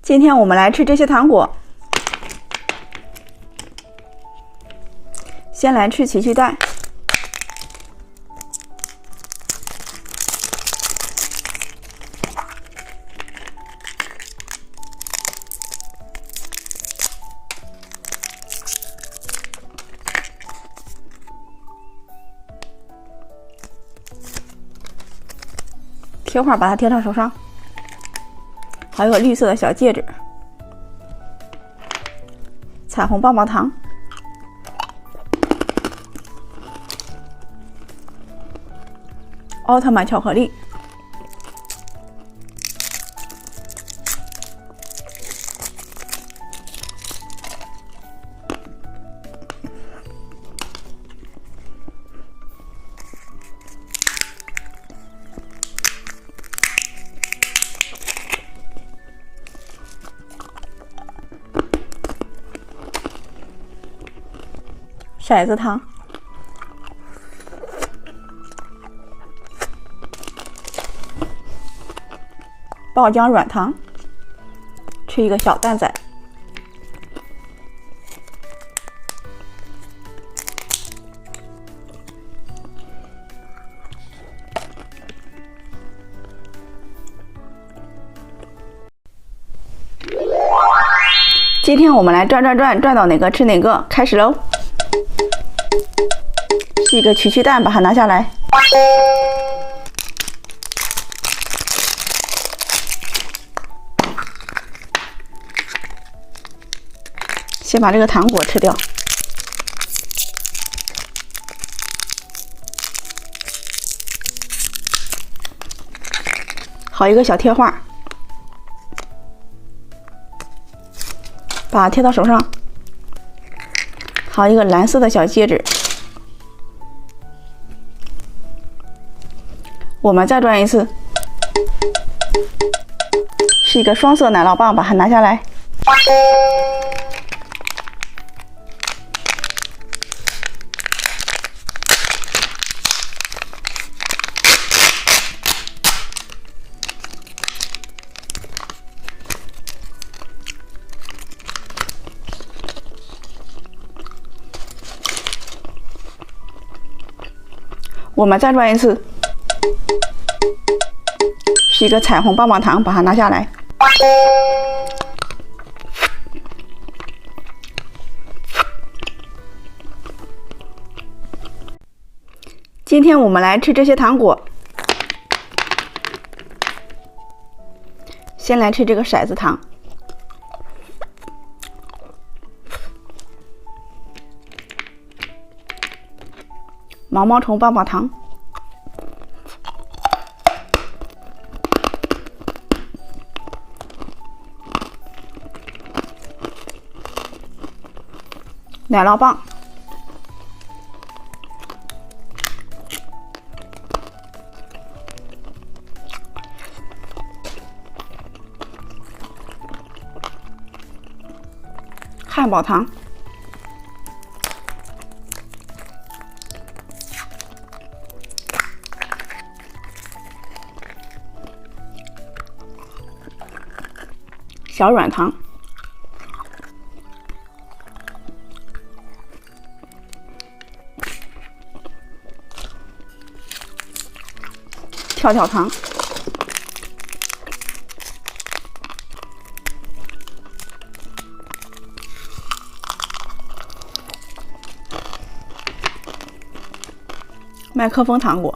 今天我们来吃这些糖果。先来吃奇趣蛋，贴画把它贴到手上，还有个绿色的小戒指，彩虹棒棒糖，奥特曼巧克力，骰子糖，爆浆软糖，吃一个小蛋仔，今天我们来转到哪个吃哪个，开始喽！是一个奇趣蛋，把它拿下来。先把这个糖果吃掉。好一个小贴画，把它贴到手上。好一个蓝色的小戒指。我们再转一次，是一个双色奶酪棒，把它拿下来。我们再转一次。是一个彩虹棒棒糖，把它拿下来。今天我们来吃这些糖果。先来吃这个骰子糖，毛毛虫棒棒糖。奶酪棒，汉堡糖，小软糖。跳跳糖，麦克风糖果，